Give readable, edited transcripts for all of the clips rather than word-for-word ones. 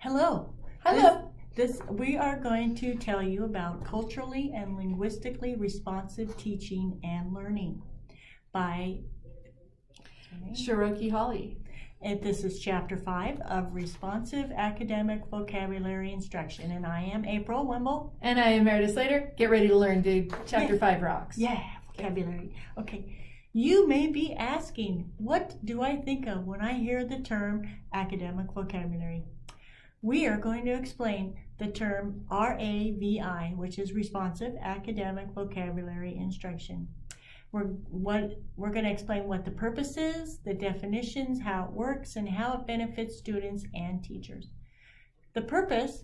Hello. Hello. We are going to tell you about culturally and linguistically responsive teaching and learning by Cherokee Holly. And this is Chapter 5 of Responsive Academic Vocabulary Instruction. And I am April Wimble. And I am Meredith Slater. Get ready to learn, dude. Chapter 5 rocks. Yeah, vocabulary. Okay. You may be asking, what do I think of when I hear the term academic vocabulary? We are going to explain the term RAVI, which is Responsive Academic Vocabulary Instruction. We're going to explain what the purpose is, the definitions, how it works, and how it benefits students and teachers. The purpose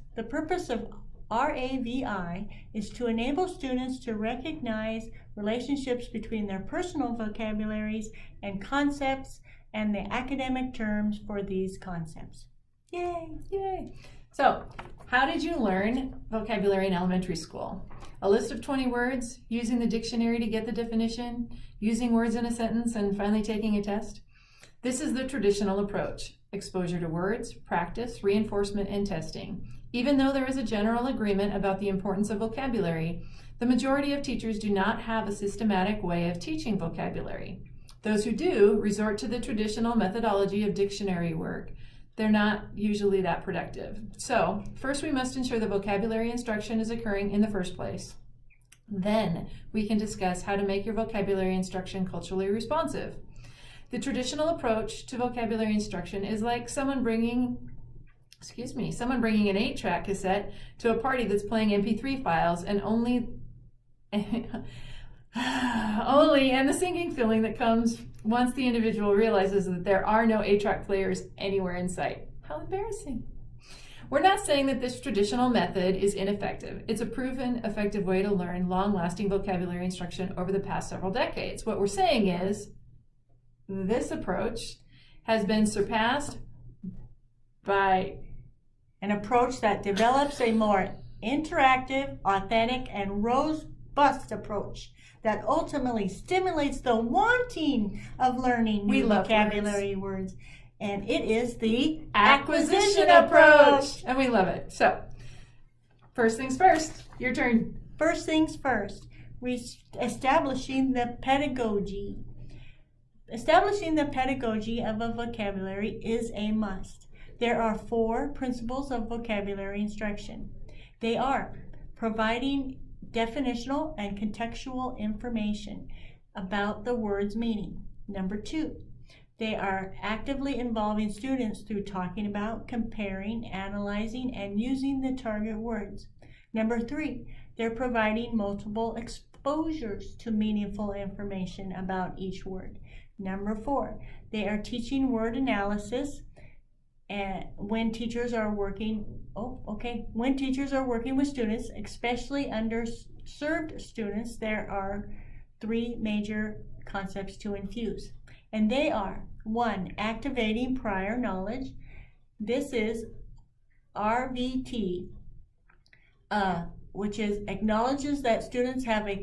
of RAVI is to enable students to recognize relationships between their personal vocabularies and concepts and the academic terms for these concepts. Yay! Yay! So, how did you learn vocabulary in elementary school? A list of 20 words, using the dictionary to get the definition, using words in a sentence, and finally taking a test? This is the traditional approach: exposure to words, practice, reinforcement, and testing. Even though there is a general agreement about the importance of vocabulary, the majority of teachers do not have a systematic way of teaching vocabulary. Those who do resort to the traditional methodology of dictionary work. They're not usually that productive. So, first we must ensure the vocabulary instruction is occurring in the first place. Then we can discuss how to make your vocabulary instruction culturally responsive. The traditional approach to vocabulary instruction is like someone bringing an 8-track cassette to a party that's playing MP3 files and only and the sinking feeling that comes once the individual realizes that there are no 8-track players anywhere in sight. How embarrassing. We're not saying that this traditional method is ineffective. It's a proven effective way to learn long-lasting vocabulary instruction over the past several decades. What we're saying is this approach has been surpassed by an approach that develops a more interactive, authentic, and robust approach that ultimately stimulates the wanting of learning new vocabulary words. And it is the acquisition approach. And we love it. So, first things first, your turn. First things first, establishing the pedagogy. Establishing the pedagogy of a vocabulary is a must. There are 4 principles of vocabulary instruction. They are providing definitional and contextual information about the word's meaning. Number 2, they are actively involving students through talking about, comparing, analyzing, and using the target words. Number 3, they're providing multiple exposures to meaningful information about each word. Number 4, they are teaching word analysis and when teachers are working with students, especially underserved students, there are 3 major concepts to infuse. And they are: 1, activating prior knowledge. This is RVT, which acknowledges that students have a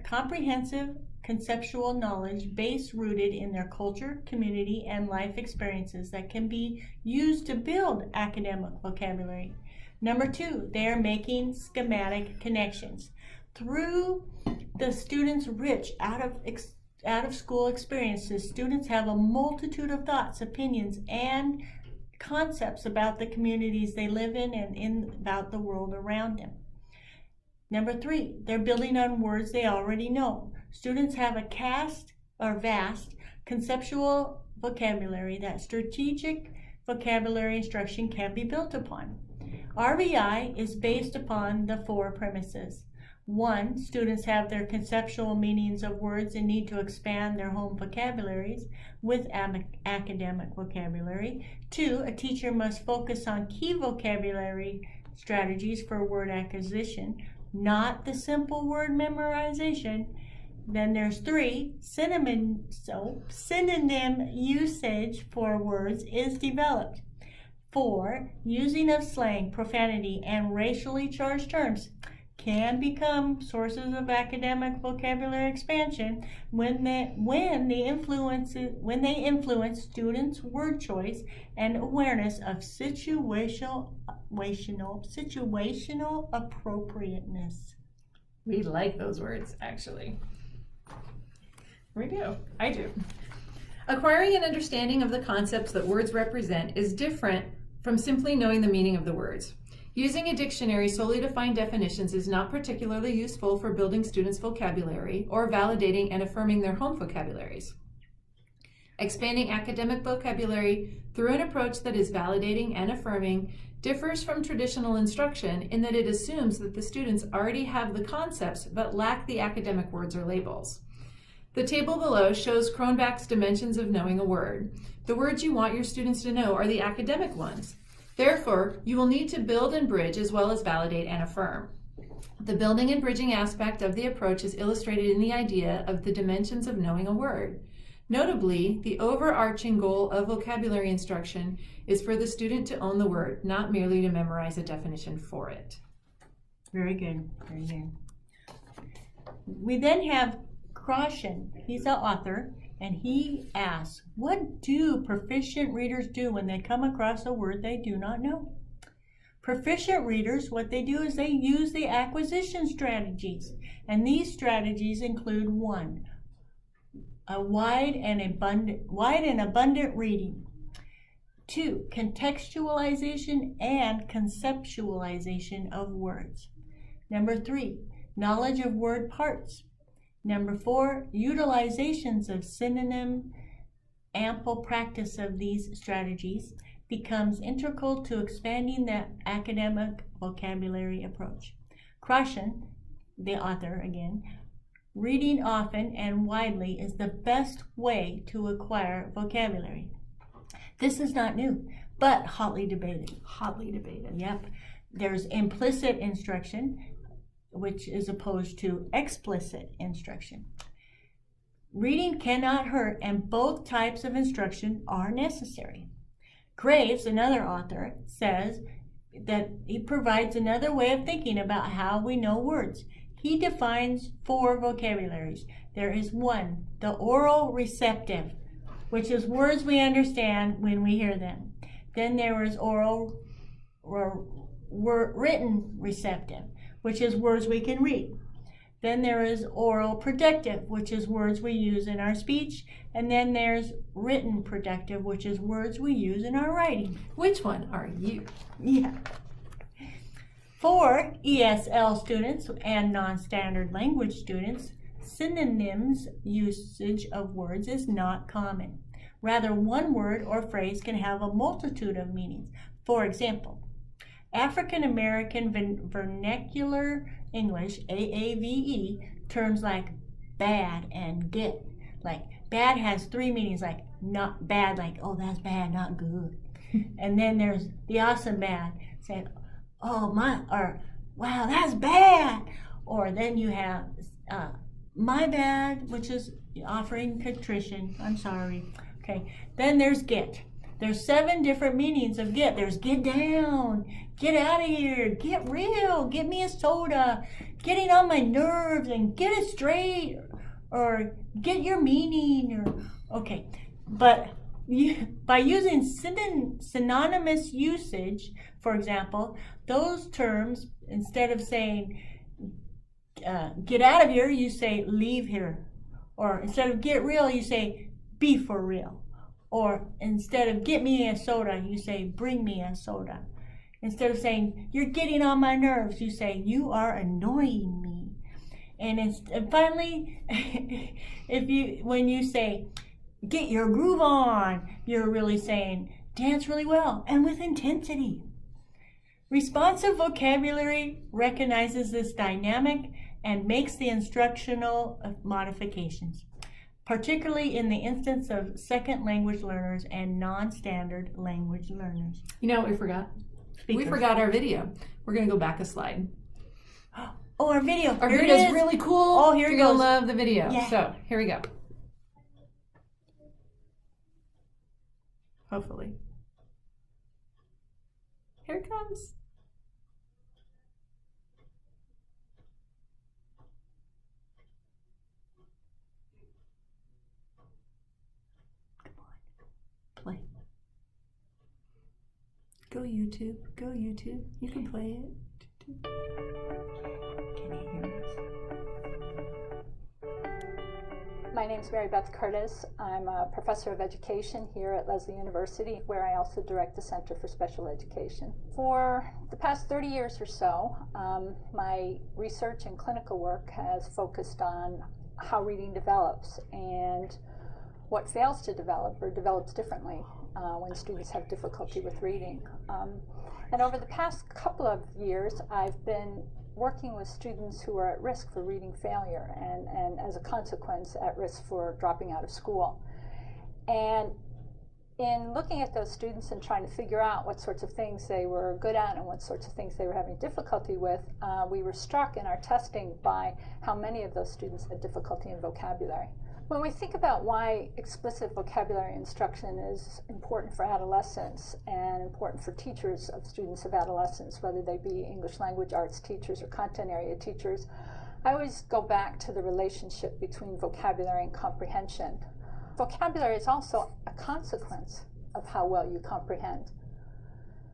comprehensive conceptual knowledge base rooted in their culture, community, and life experiences that can be used to build academic vocabulary. Number 2, they are making schematic connections. Through the students' rich out-of-school experiences, students have a multitude of thoughts, opinions, and concepts about the communities they live in and about the world around them. Number 3, they're building on words they already know. Students have a vast conceptual vocabulary that strategic vocabulary instruction can be built upon. RVI is based upon the 4 premises. 1, students have their conceptual meanings of words and need to expand their home vocabularies with academic vocabulary. 2, a teacher must focus on key vocabulary strategies for word acquisition, not the simple word memorization. Then there's 3, synonym usage for words is developed. 4, using of slang, profanity, and racially charged terms. can become sources of academic vocabulary expansion when they influence students' word choice and awareness of situational appropriateness. We like those words, actually. We do. I do. Acquiring an understanding of the concepts that words represent is different from simply knowing the meaning of the words. Using a dictionary solely to find definitions is not particularly useful for building students' vocabulary or validating and affirming their home vocabularies. Expanding academic vocabulary through an approach that is validating and affirming differs from traditional instruction in that it assumes that the students already have the concepts but lack the academic words or labels. The table below shows Cronbach's dimensions of knowing a word. The words you want your students to know are the academic ones. Therefore, you will need to build and bridge as well as validate and affirm. The building and bridging aspect of the approach is illustrated in the idea of the dimensions of knowing a word. Notably, the overarching goal of vocabulary instruction is for the student to own the word, not merely to memorize a definition for it. Very good, very good. We then have Kroshen. He's the author, and he asks, what do proficient readers do when they come across a word they do not know? Proficient readers, what they do is they use the acquisition strategies, and these strategies include 1, a wide and abundant reading. 2, contextualization and conceptualization of words. Number 3, knowledge of word parts. Number 4, utilizations of synonym. Ample practice of these strategies becomes integral to expanding the academic vocabulary approach. Kroshen, the author again, reading often and widely is the best way to acquire vocabulary. This is not new, but hotly debated. Hotly debated. Yep. There's implicit instruction, which is opposed to explicit instruction. Reading cannot hurt, and both types of instruction are necessary. Graves, another author, says that he provides another way of thinking about how we know words. He defines 4 vocabularies. There is 1, the oral receptive, which is words we understand when we hear them. Then there is oral or written receptive, which is words we can read. Then there is oral productive, which is words we use in our speech. And then there's written productive, which is words we use in our writing. Which one are you? Yeah. For ESL students and non-standard language students, synonyms usage of words is not common. Rather, one word or phrase can have a multitude of meanings. For example, African American Vernacular English, AAVE, terms like bad and get. Like bad has 3 meanings, like not bad, like oh that's bad, not good. And then there's the awesome bad, saying oh my, or wow that's bad. Or then you have my bad, which is offering contrition, I'm sorry. Okay, then there's get. There's 7 different meanings of get. There's get down, get out of here, get real, get me a soda, getting on my nerves and get it straight, or get your meaning, or okay. But by using synonymous usage, for example, those terms, instead of saying get out of here, you say leave here. Or instead of get real, you say be for real. Or instead of get me a soda, you say bring me a soda. Instead of saying you're getting on my nerves, you say you are annoying me. And finally, when you say get your groove on, you're really saying dance really well and with intensity. Responsive vocabulary recognizes this dynamic and makes the instructional modifications, particularly in the instance of second language learners and non-standard language learners. You know what we forgot? Speakers. We forgot our video. We're going to go back a slide. Oh, our video. Our video is really cool. Oh, here it goes. You're going to love the video. Yeah. So, here we go. Hopefully. Here it comes. Go YouTube. Go YouTube. You can play it. Can you hear us? My name is Mary Beth Curtis. I'm a professor of education here at Lesley University, where I also direct the Center for Special Education. For the past 30 years or so, my research and clinical work has focused on how reading develops and what fails to develop or develops differently when students have difficulty with reading. And over the past couple of years, I've been working with students who are at risk for reading failure and as a consequence at risk for dropping out of school. And in looking at those students and trying to figure out what sorts of things they were good at and what sorts of things they were having difficulty with, we were struck in our testing by how many of those students had difficulty in vocabulary. When we think about why explicit vocabulary instruction is important for adolescents and important for teachers of students of adolescents, whether they be English language arts teachers or content area teachers, I always go back to the relationship between vocabulary and comprehension. Vocabulary is also a consequence of how well you comprehend.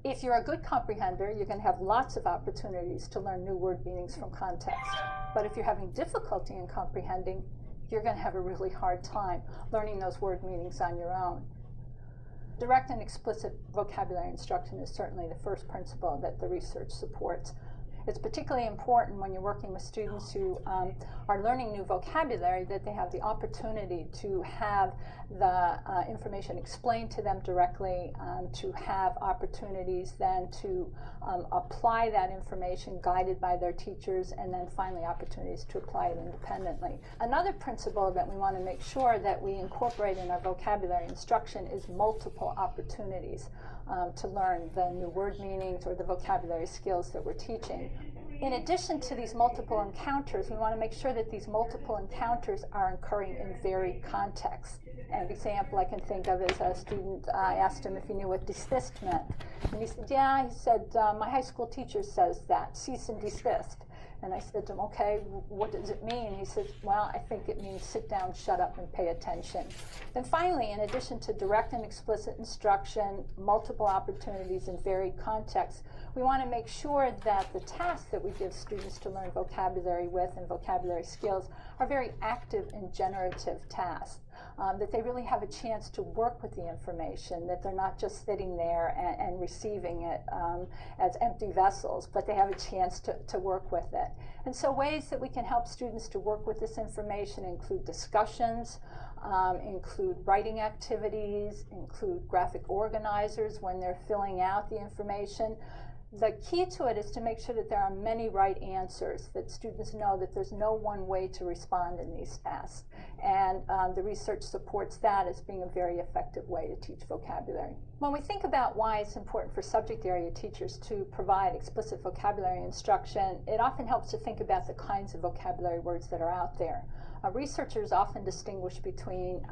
If you're a good comprehender, you're going to have lots of opportunities to learn new word meanings from context. But if you're having difficulty in comprehending, you're going to have a really hard time learning those word meanings on your own. Direct and explicit vocabulary instruction is certainly the first principle that the research supports. It's particularly important when you're working with students who are learning new vocabulary that they have the opportunity to have the information explained to them directly, to have opportunities then to apply that information guided by their teachers, and then finally opportunities to apply it independently. Another principle that we want to make sure that we incorporate in our vocabulary instruction is multiple opportunities to learn the new word meanings or the vocabulary skills that we're teaching. In addition to these multiple encounters, we want to make sure that these multiple encounters are occurring in varied contexts. An example I can think of is a student, I asked him if he knew what desist meant. And he said, yeah, he said, my high school teacher says that, cease and desist. And I said to him, okay, what does it mean? He says, well, I think it means sit down, shut up, and pay attention. And finally, in addition to direct and explicit instruction, multiple opportunities in varied contexts, we want to make sure that the tasks that we give students to learn vocabulary with and vocabulary skills are very active and generative tasks. That they really have a chance to work with the information, that they're not just sitting there and receiving it as empty vessels, but they have a chance to work with it. And so ways that we can help students to work with this information include discussions, include writing activities, include graphic organizers when they're filling out the information. The key to it is to make sure that there are many right answers, that students know that there's no one way to respond in these tasks. And the research supports that as being a very effective way to teach vocabulary. When we think about why it's important for subject area teachers to provide explicit vocabulary instruction, it often helps to think about the kinds of vocabulary words that are out there. Researchers often distinguish between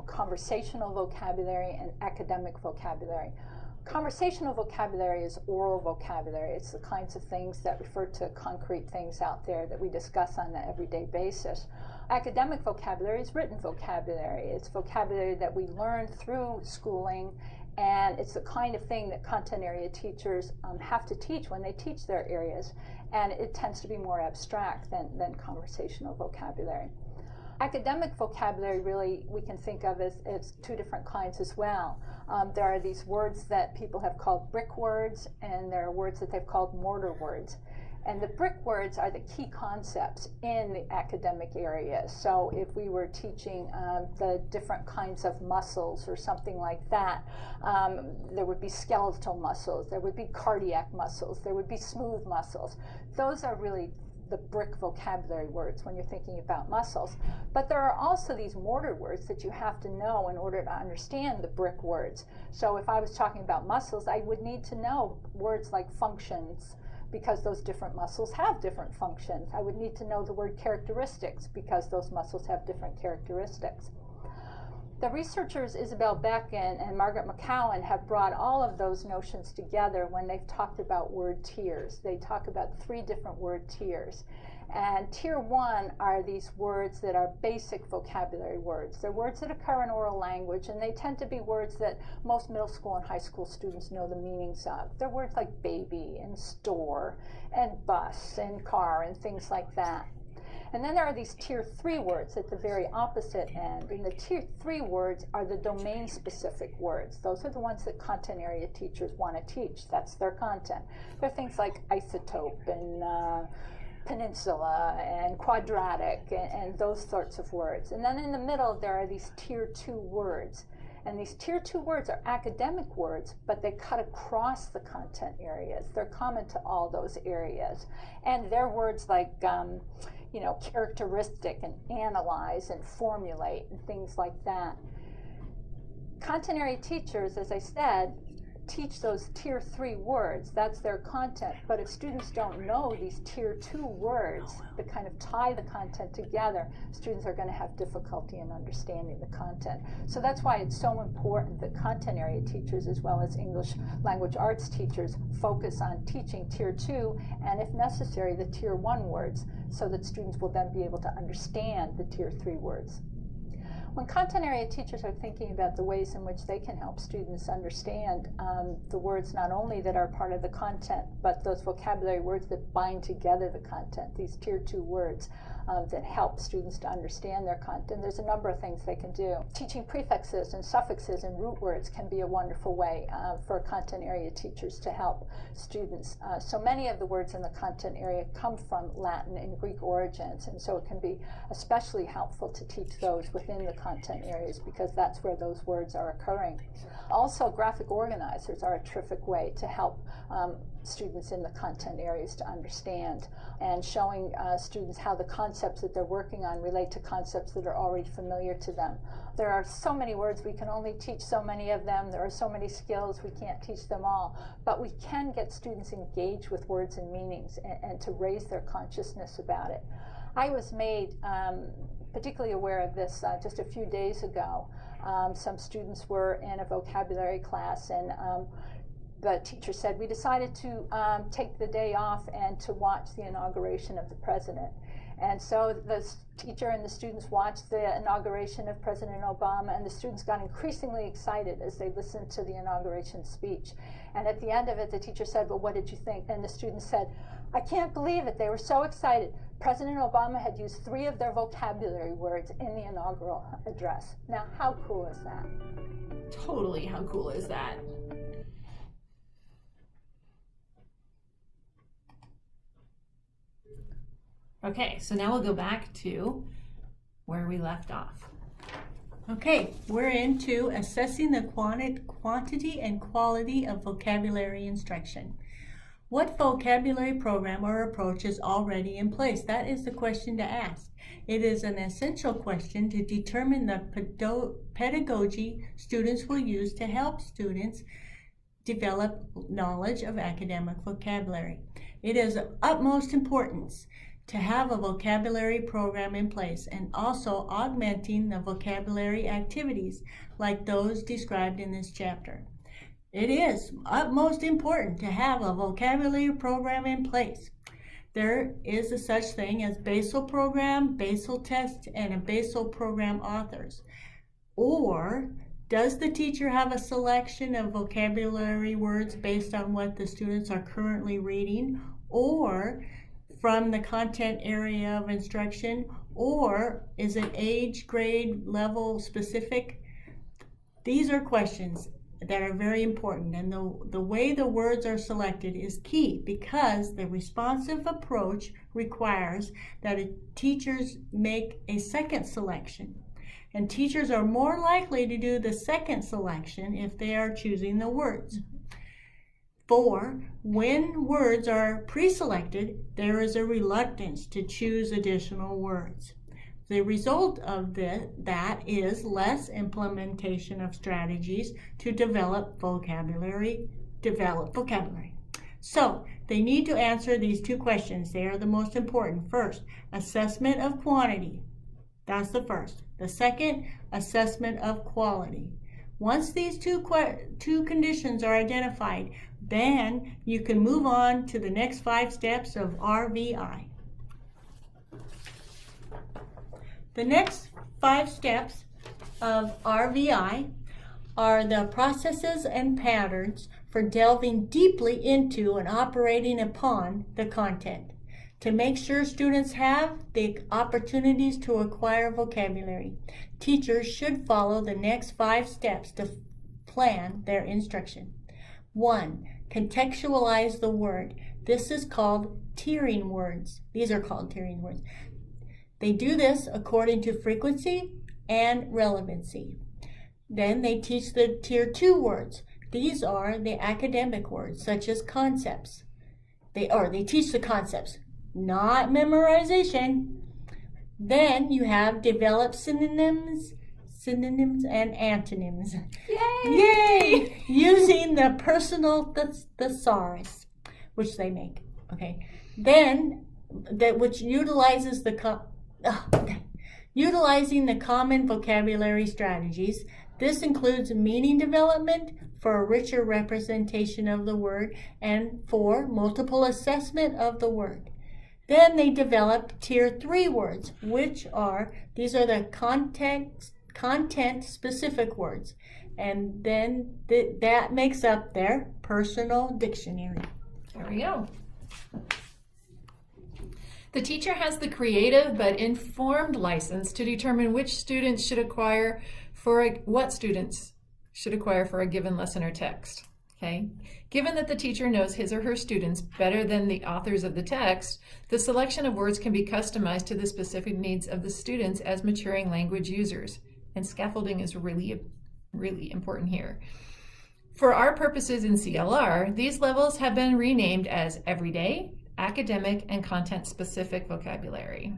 conversational vocabulary and academic vocabulary. Conversational vocabulary is oral vocabulary. It's the kinds of things that refer to concrete things out there that we discuss on an everyday basis. Academic vocabulary is written vocabulary. It's vocabulary that we learn through schooling, and it's the kind of thing that content area teachers have to teach when they teach their areas, and it tends to be more abstract than conversational vocabulary. Academic vocabulary really we can think of as two different kinds as well. There are these words that people have called brick words, and there are words that they've called mortar words. And the brick words are the key concepts in the academic area. So if we were teaching the different kinds of muscles or something like that, there would be skeletal muscles, there would be cardiac muscles, there would be smooth muscles. Those are really the brick vocabulary words when you're thinking about muscles. But there are also these mortar words that you have to know in order to understand the brick words. So if I was talking about muscles, I would need to know words like functions, because those different muscles have different functions. I would need to know the word characteristics, because those muscles have different characteristics. The researchers Isabel Beck and Margaret McCowan have brought all of those notions together when they've talked about word tiers. They talk about 3 different word tiers. And tier 1 are these words that are basic vocabulary words. They're words that occur in oral language, and they tend to be words that most middle school and high school students know the meanings of. They're words like baby and store and bus and car and things like that. And then there are these tier 3 words at the very opposite end. And the tier 3 words are the domain-specific words. Those are the ones that content area teachers want to teach. That's their content. They're things like isotope and peninsula and quadratic and those sorts of words. And then in the middle there are these tier 2 words. And these tier 2 words are academic words, but they cut across the content areas. They're common to all those areas. And they're words like characteristic and analyze and formulate and things like that. Content area teachers, as I said, teach those tier 3 words. That's their content. But if students don't know these tier 2 words that kind of tie the content together, students are going to have difficulty in understanding the content. So that's why it's so important that content area teachers, as well as English language arts teachers, focus on teaching tier 2 and, if necessary, the tier 1 words, so that students will then be able to understand the tier 3 words. When content area teachers are thinking about the ways in which they can help students understand the words not only that are part of the content, but those vocabulary words that bind together the content, these tier 2 words that help students to understand their content, there's a number of things they can do. Teaching prefixes and suffixes and root words can be a wonderful way for content area teachers to help students. So many of the words in the content area come from Latin and Greek origins, and so it can be especially helpful to teach those within the content areas because that's where those words are occurring. Also, graphic organizers are a terrific way to help students in the content areas to understand, and showing students how the concepts that they're working on relate to concepts that are already familiar to them. There are so many words, we can only teach so many of them. There are so many skills, we can't teach them all. But we can get students engaged with words and meanings and to raise their consciousness about it. I was made particularly aware of this just a few days ago. Some students were in a vocabulary class, and the teacher said, we decided to take the day off and to watch the inauguration of the president. And so the teacher and the students watched the inauguration of President Obama, and the students got increasingly excited as they listened to the inauguration speech. And at the end of it, the teacher said, well, what did you think? And the students said, I can't believe it. They were so excited. President Obama had used 3 of their vocabulary words in the inaugural address. Now, how cool is that? Totally, how cool is that? Okay, so now we'll go back to where we left off. Okay, we're into assessing the quantity and quality of vocabulary instruction. What vocabulary program or approach is already in place? That is the question to ask. It is an essential question to determine the pedagogy students will use to help students develop knowledge of academic vocabulary. It is of utmost importance to have a vocabulary program in place and also augmenting the vocabulary activities like those described in this chapter. It is utmost important to have a vocabulary program in place. There is a such thing as basal program, basal test, and a basal program authors. Or does the teacher have a selection of vocabulary words based on what the students are currently reading, or from the content area of instruction, or is it age, grade, level specific? These are questions that are very important, and the way the words are selected is key because the responsive approach requires that teachers make a second selection, and teachers are more likely to do the second selection if they are choosing the words. 4, when words are pre-selected, there is a reluctance to choose additional words. The result of that is less implementation of strategies to develop vocabulary. So they need to answer these 2 questions. They are the most important. First, assessment of quantity. That's the first. The second, assessment of quality. Once these two conditions are identified, then you can move on to the next 5 steps of RVI. The next 5 steps of RVI are the processes and patterns for delving deeply into and operating upon the content. To make sure students have the opportunities to acquire vocabulary, teachers should follow the next 5 steps to plan their instruction. 1. Contextualize the word. This is called tiering words. These are called tiering words. They do this according to frequency and relevancy. Then they teach the tier 2 words. These are the academic words, such as concepts. They teach the concepts, not memorization. Then you have developed synonyms and antonyms. Yay! Using the personal thesaurus, which they make. Okay. Then which utilizes utilizing the common vocabulary strategies. This includes meaning development for a richer representation of the word and for multiple assessment of the word. Then they develop tier 3 words, these are the content specific words. And then that makes up their personal dictionary. There we go. The teacher has the creative but informed license to determine which students should acquire what students should acquire for a given lesson or text. Okay? Given that the teacher knows his or her students better than the authors of the text, the selection of words can be customized to the specific needs of the students as maturing language users. And scaffolding is really, really important here. For our purposes in CLR, these levels have been renamed as everyday, academic, and content-specific vocabulary.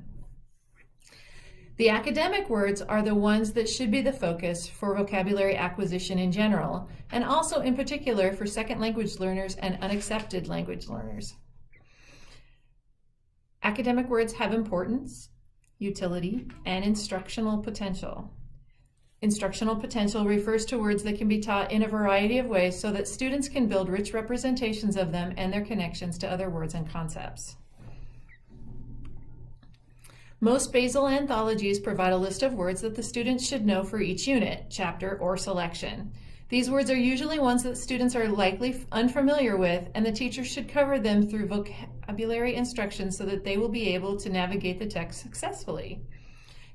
The academic words are the ones that should be the focus for vocabulary acquisition in general, and also in particular for second language learners and unaccepted language learners. Academic words have importance, utility, and instructional potential. Instructional potential refers to words that can be taught in a variety of ways so that students can build rich representations of them and their connections to other words and concepts. Most basal anthologies provide a list of words that the students should know for each unit, chapter, or selection. These words are usually ones that students are likely unfamiliar with, and the teacher should cover them through vocabulary instructions so that they will be able to navigate the text successfully.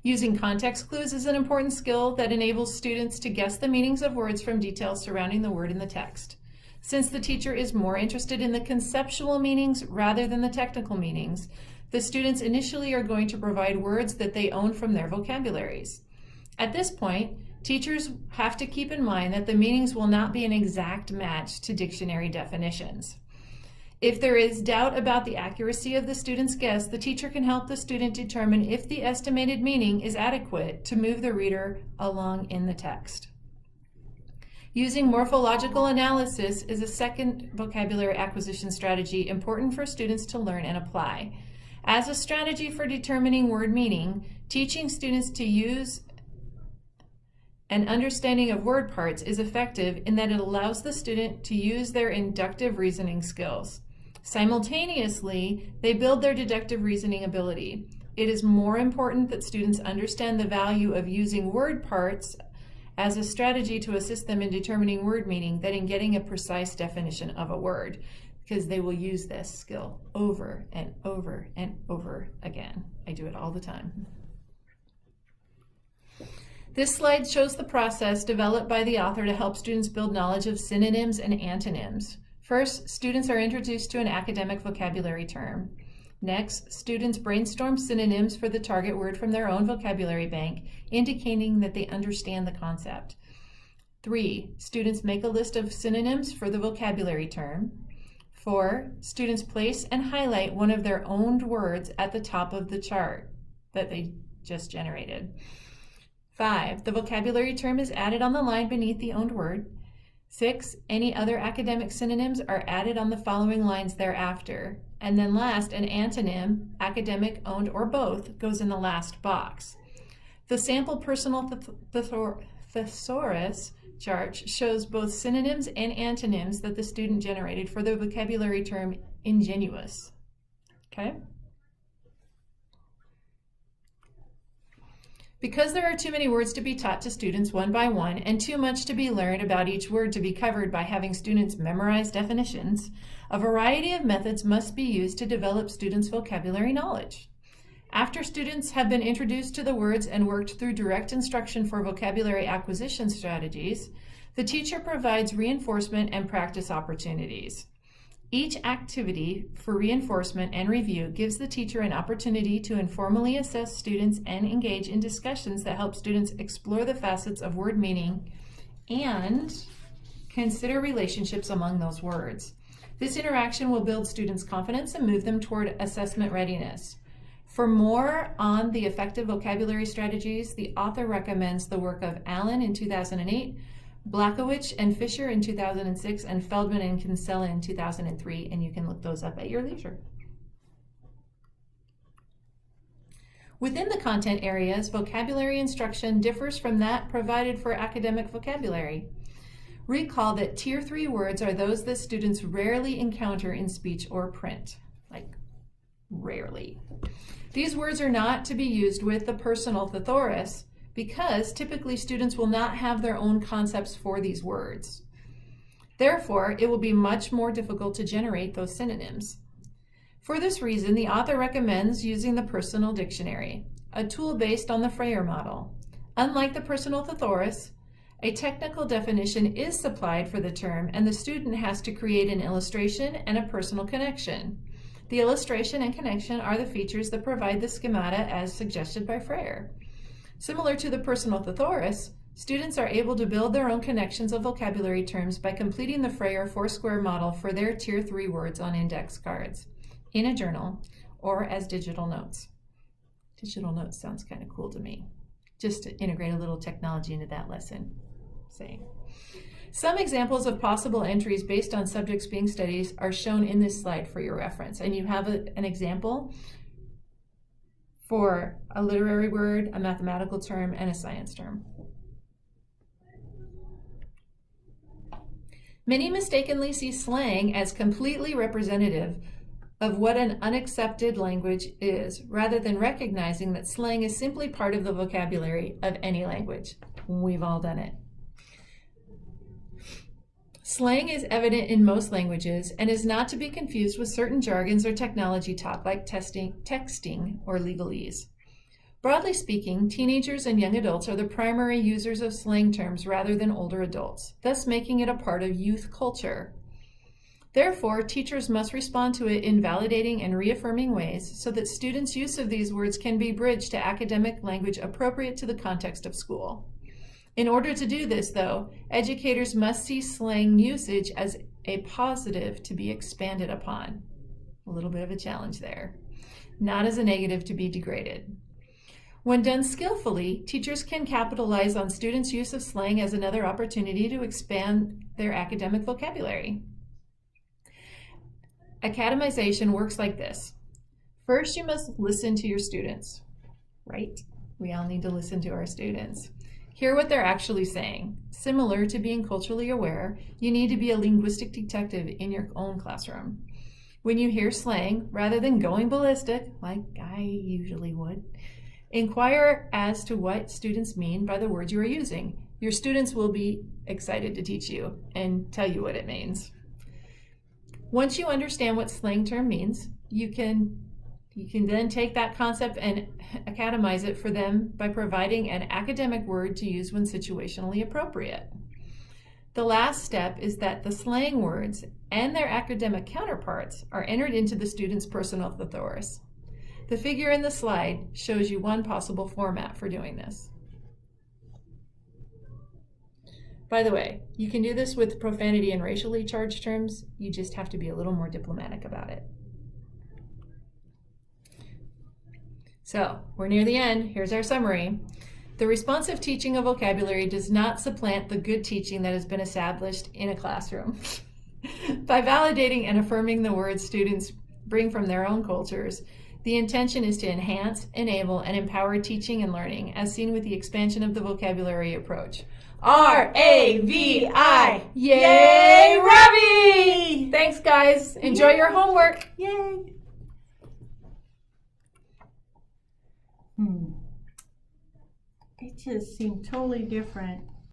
Using context clues is an important skill that enables students to guess the meanings of words from details surrounding the word in the text. Since the teacher is more interested in the conceptual meanings rather than the technical meanings, the students initially are going to provide words that they own from their vocabularies. At this point, teachers have to keep in mind that the meanings will not be an exact match to dictionary definitions. If there is doubt about the accuracy of the student's guess, the teacher can help the student determine if the estimated meaning is adequate to move the reader along in the text. Using morphological analysis is a second vocabulary acquisition strategy important for students to learn and apply. As a strategy for determining word meaning, teaching students to use an understanding of word parts is effective in that it allows the student to use their inductive reasoning skills. Simultaneously, they build their deductive reasoning ability. It is more important that students understand the value of using word parts as a strategy to assist them in determining word meaning than in getting a precise definition of a word, because they will use this skill over and over and over again. I do it all the time. This slide shows the process developed by the author to help students build knowledge of synonyms and antonyms. First, students are introduced to an academic vocabulary term. Next, students brainstorm synonyms for the target word from their own vocabulary bank, indicating that they understand the concept. 3, students make a list of synonyms for the vocabulary term. 4, students place and highlight one of their owned words at the top of the chart that they just generated. 5, the vocabulary term is added on the line beneath the owned word. 6, any other academic synonyms are added on the following lines thereafter. And then last, an antonym, academic, owned, or both, goes in the last box. The sample personal thesaurus chart shows both synonyms and antonyms that the student generated for the vocabulary term ingenuous. Okay? Because there are too many words to be taught to students one by one and too much to be learned about each word to be covered by having students memorize definitions, a variety of methods must be used to develop students' vocabulary knowledge. After students have been introduced to the words and worked through direct instruction for vocabulary acquisition strategies, the teacher provides reinforcement and practice opportunities. Each activity for reinforcement and review gives the teacher an opportunity to informally assess students and engage in discussions that help students explore the facets of word meaning and consider relationships among those words. This interaction will build students' confidence and move them toward assessment readiness. For more on the effective vocabulary strategies, the author recommends the work of Allen in 2008, Blackowicz and Fisher in 2006, and Feldman and Kinsella in 2003, and you can look those up at your leisure. Within the content areas, vocabulary instruction differs from that provided for academic vocabulary. Recall that Tier 3 words are those that students rarely encounter in speech or print, like rarely. These words are not to be used with the personal thesaurus because typically students will not have their own concepts for these words. Therefore, it will be much more difficult to generate those synonyms. For this reason, the author recommends using the personal dictionary, a tool based on the Freyer model. Unlike the personal thesaurus, a technical definition is supplied for the term, and the student has to create an illustration and a personal connection. The illustration and connection are the features that provide the schemata as suggested by Freyer. Similar to the personal thesaurus, students are able to build their own connections of vocabulary terms by completing the Freyer four-square model for their Tier 3 words on index cards, in a journal, or as digital notes. Digital notes sounds kind of cool to me, just to integrate a little technology into that lesson. Some examples of possible entries based on subjects being studied are shown in this slide for your reference, and you have an example for a literary word, a mathematical term, and a science term. Many mistakenly see slang as completely representative of what an unaccepted language is, rather than recognizing that slang is simply part of the vocabulary of any language. We've all done it. Slang is evident in most languages and is not to be confused with certain jargons or technology talk like texting or legalese. Broadly speaking, teenagers and young adults are the primary users of slang terms rather than older adults, thus making it a part of youth culture. Therefore, teachers must respond to it in validating and reaffirming ways so that students' use of these words can be bridged to academic language appropriate to the context of school. In order to do this, though, educators must see slang usage as a positive to be expanded upon. A little bit of a challenge there. Not as a negative to be degraded. When done skillfully, teachers can capitalize on students' use of slang as another opportunity to expand their academic vocabulary. Academization works like this. First, you must listen to your students, right? We all need to listen to our students. Hear what they're actually saying. Similar to being culturally aware, you need to be a linguistic detective in your own classroom. When you hear slang, rather than going ballistic, like I usually would, inquire as to what students mean by the words you are using. Your students will be excited to teach you and tell you what it means. Once you understand what slang term means, you can then take that concept and academize it for them by providing an academic word to use when situationally appropriate. The last step is that the slang words and their academic counterparts are entered into the student's personal thesaurus. The figure in the slide shows you one possible format for doing this. By the way, you can do this with profanity and racially charged terms. You just have to be a little more diplomatic about it. So, we're near the end. Here's our summary. The responsive teaching of vocabulary does not supplant the good teaching that has been established in a classroom. By validating and affirming the words students bring from their own cultures, the intention is to enhance, enable, and empower teaching and learning, as seen with the expansion of the vocabulary approach. R-A-V-I! Yay, Ravi! Thanks, guys. Enjoy your homework. Yay! just seem totally different